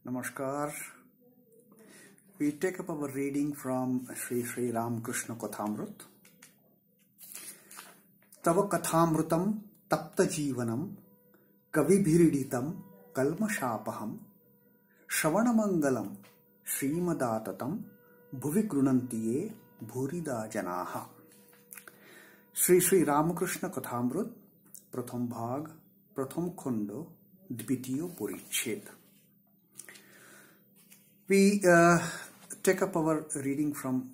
Namaskar. We take up our reading from Sri Ramakrishna Kathamrita. Tava Kathamritam Tapta Jeevanam Kavibhiriditam Kalmashapaham Shravanamangalam Srimadatam Bhuvi Krunantiye Bhurida Janaha. Sri Ramakrishna Kathamrita Pratham Bhag Pratham Khondo Dvitiyo Puriched. We take up our reading from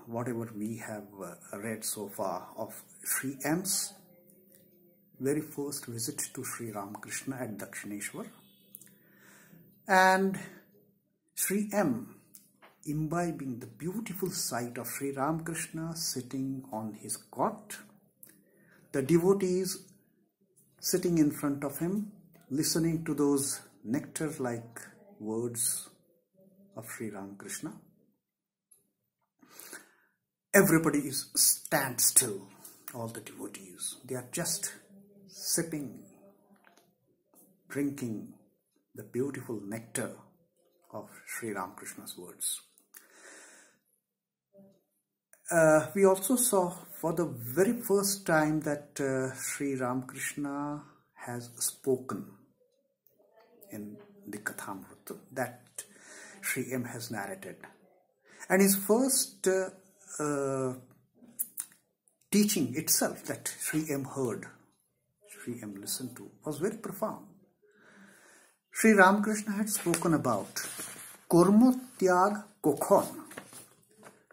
whatever we have read so far of Sri M's very first visit to Sri Ramakrishna at Dakshineshwar, and Sri M imbibing the beautiful sight of Sri Ramakrishna sitting on his cot, the devotees sitting in front of him, listening to those nectar-like words of Sri Ramakrishna. Everybody is stand still, all the devotees. They are just sipping, drinking the beautiful nectar of Sri Ramakrishna's words. We also saw for the very first time that Sri Ramakrishna has spoken in the Kathamrita that Sri M has narrated. And his first teaching itself that Sri M heard, Sri M listened to, was very profound. Sri Ramakrishna had spoken about Kurmo Tyag Kokhon.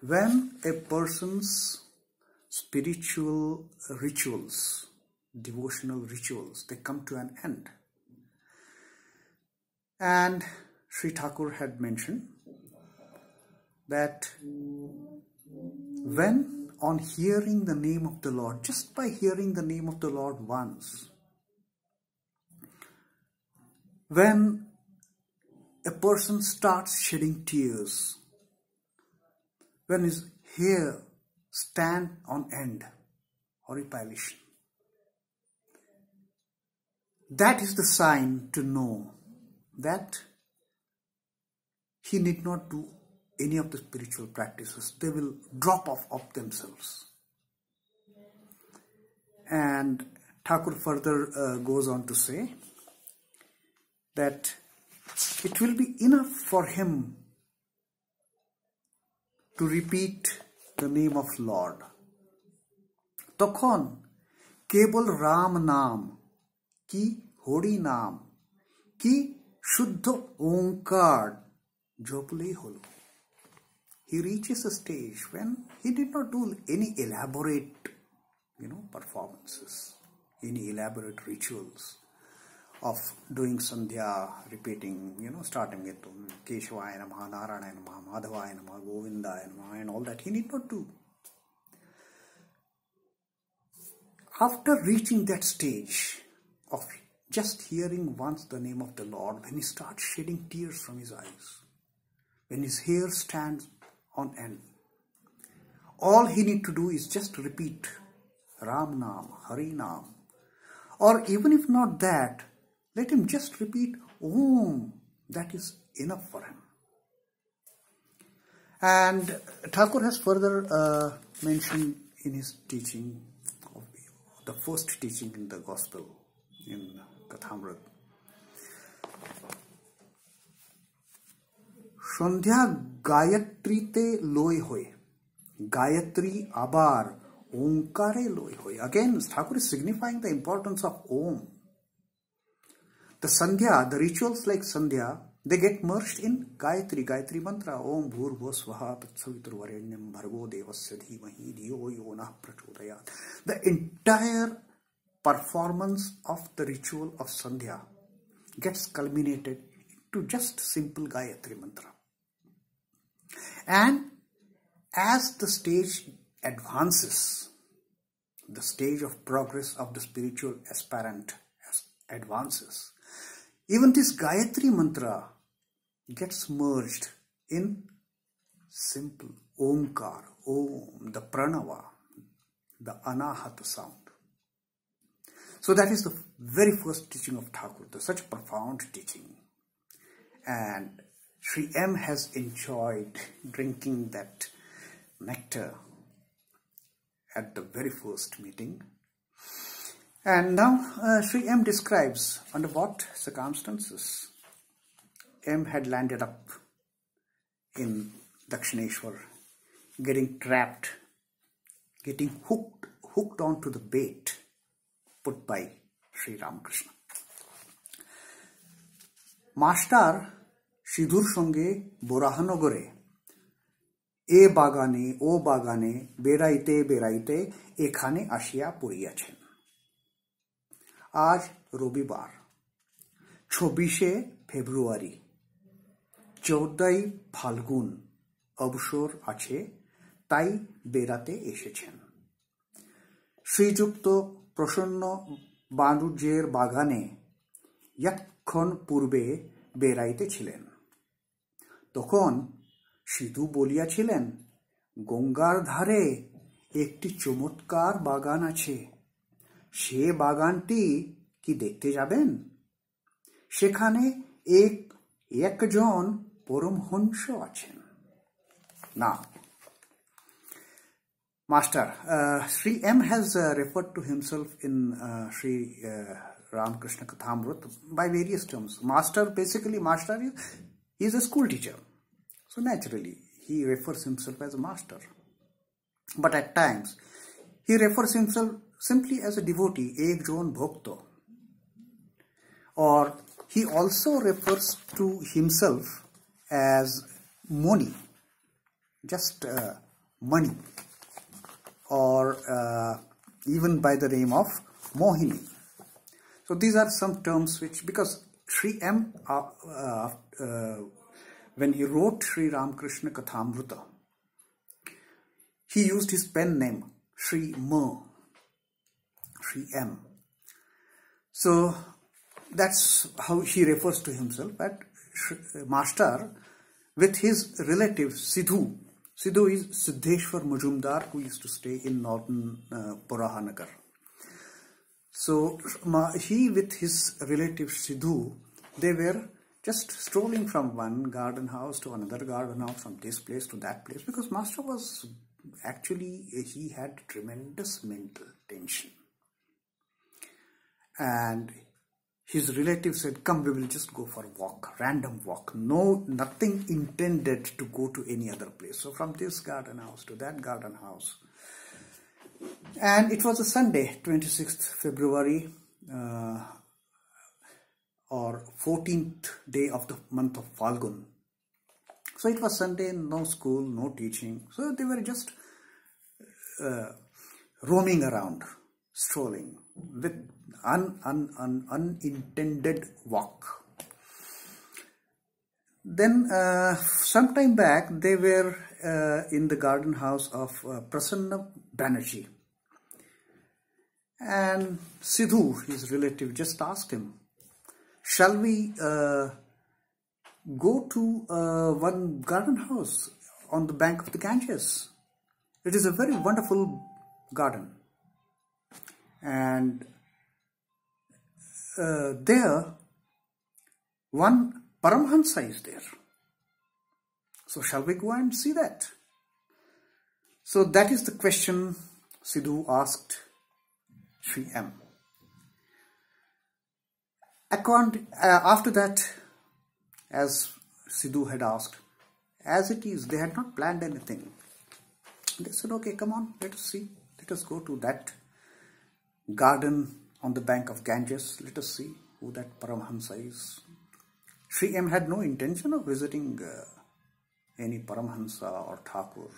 When a person's spiritual rituals, devotional rituals, they come to an end. And Sri Thakur had mentioned that when on hearing the name of the Lord, just by hearing the name of the Lord once, when a person starts shedding tears, when his hair stands on end, horripilation, that is the sign to know that he need not do any of the spiritual practices. They will drop off of themselves. And Thakur further goes on to say that it will be enough for him to repeat the name of Lord. Tokhon kebal Ram naam ki hori naam ki shuddha onkar jopule holo. He reaches a stage when he did not do any elaborate, performances, any elaborate rituals of doing sandhya, repeating, starting with Keshvaya Namaha, Narayana Namaha, Madhavaya Namaha, Govindaya Namaha, and all that. He need not do. After reaching that stage of just hearing once the name of the Lord, when he starts shedding tears from his eyes, when his hair stands on end, all he need to do is just repeat Ram Naam, Hari Naam, or even if not that, let him just repeat Om. That is enough for him. And Thakur has further mentioned in his teaching, the first teaching in the Gospel, in Kathamrita, Sandhya Gayatri te loy hoy. Gayatri abar Omkare loy hoy. Again, Thakur is signifying the importance of Om. The Sandhya, the rituals like Sandhya, they get merged in Gayatri, Gayatri mantra. Om bhur bhusvaha tatsavitur varenyam bhargo devasya dhimahi dhiyo yonah prachodayat. The entire performance of the ritual of Sandhya gets culminated to just simple Gayatri mantra. And as the stage advances, the stage of progress of the spiritual aspirant advances, even this Gayatri mantra gets merged in simple Omkar, Om, the Pranava, the Anahata sound. So that is the very first teaching of Thakur, such a profound teaching. and Sri M has enjoyed drinking that nectar at the very first meeting. And now Sri M describes under what circumstances M had landed up in Dakshineshwar, getting trapped, getting hooked onto the bait put by Sri Ramakrishna. Master সিধুর সঙ্গে বোরাহানগরে এ বাগানে ও বাগানে বেড়াইতে বেড়াইতে এখানে আসিয়া পড়িয়াছেন। আজ রবিবার ২৪শে ফেব্রুয়ারি, ১৪ই ফাল্গুন, অবসর আছে, তাই বেড়াতে এসেছেন। শ্রীযুক্ত প্রসন্ন বাণুজ্যের বাগানে ক্ষণ পূর্বে বেড়াইতেছিলেন। তখন সিধু বলিয়াছিলেন, গঙ্গার ধারে একটি চমৎকার বাগান আছে, সে বাগানটি কি দেখতে যাবেন? সেখানে একজন পরমহংস আছেন। Now, Master, Sri M has referred to himself in Sri Ramakrishna Kathamrita by various terms. Master, basically, master is a school teacher. So naturally, he refers himself as a master. But at times, he refers himself simply as a devotee, ekjon bhakta. Or he also refers to himself as Moni, just money, or even by the name of Mohini. So these are some terms which, because Sri M, when he wrote Sri Ramakrishna Kathamrita, he used his pen name Sri M. So that's how he refers to himself. But Master, with his relative Sidhu is Siddheshwar Majumdar, who used to stay in northern Borahanagar. So he with his relative Sidhu, they were just strolling from one garden house to another garden house, from this place to that place, because Master was actually, he had tremendous mental tension. And his relative said, come, we will just go for a walk, random walk. No, nothing intended to go to any other place. So from this garden house to that garden house. And it was a Sunday, 26th February, or 14th day of the month of Falgun. So it was Sunday, no school, no teaching. So they were just roaming around, strolling with unintended walk. Then some time back, they were in the garden house of Prasanna Banerjee. And Sidhu, his relative, just asked him, shall we go to one garden house on the bank of the Ganges? It is a very wonderful garden. And there, one Paramhansa is there. So shall we go and see that? So that is the question Sidhu asked Sri M. After that, as Sidhu had asked, as it is, they had not planned anything. They said, okay, come on, let us see. Let us go to that garden on the bank of Ganges. Let us see who that Paramhansa is. Sri M had no intention of visiting any Paramhansa or Thakur.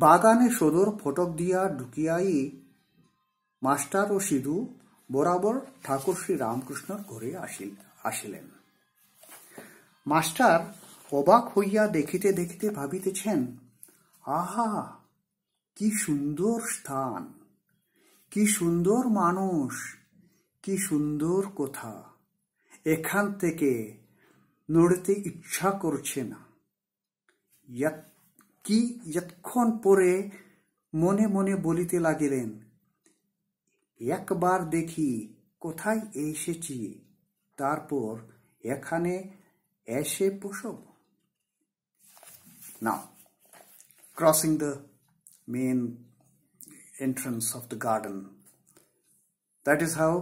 বাগানে সদর ফটক দিয়া ঢুকিয়াই master ও সিধু বরাবর ঠাকুর শ্রী রামকৃষ্ণর ঘরে আসিলেন। Master অবাক হইয়া দেখিতে দেখিতে ভাবিতেছেন, আহা, কি সুন্দর স্থান, কি সুন্দর মানুষ, কি সুন্দর কথা, এখান থেকে নড়তে ইচ্ছা করছে না। যতক্ষণ পরে মনে মনে বলিতে লাগিলেন, একবার দেখি কোথায় এসেছি, তারপর এখানে এসে বসো. Now, crossing the main entrance of the garden, that is how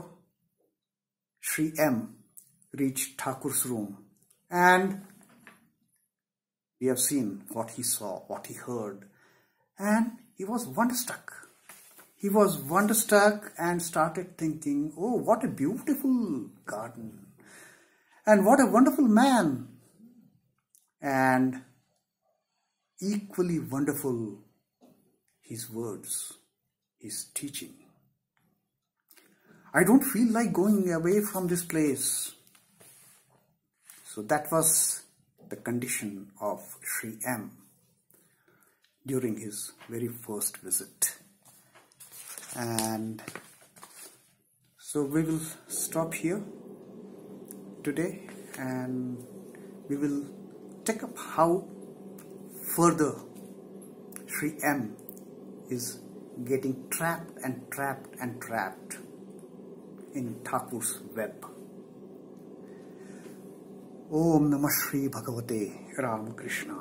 Sri M reached Thakur's room, and we have seen what he saw, what he heard, and he was wonderstruck. He was wonderstruck and started thinking, oh, what a beautiful garden, and what a wonderful man, and equally wonderful his words, his teaching. I don't feel like going away from this place. So that was the condition of Sri M during his very first visit. And so we will stop here today, and we will take up how further Sri M is getting trapped and trapped and trapped in Thakur's web. Om Namah Shri Bhagavate Ramakrishna.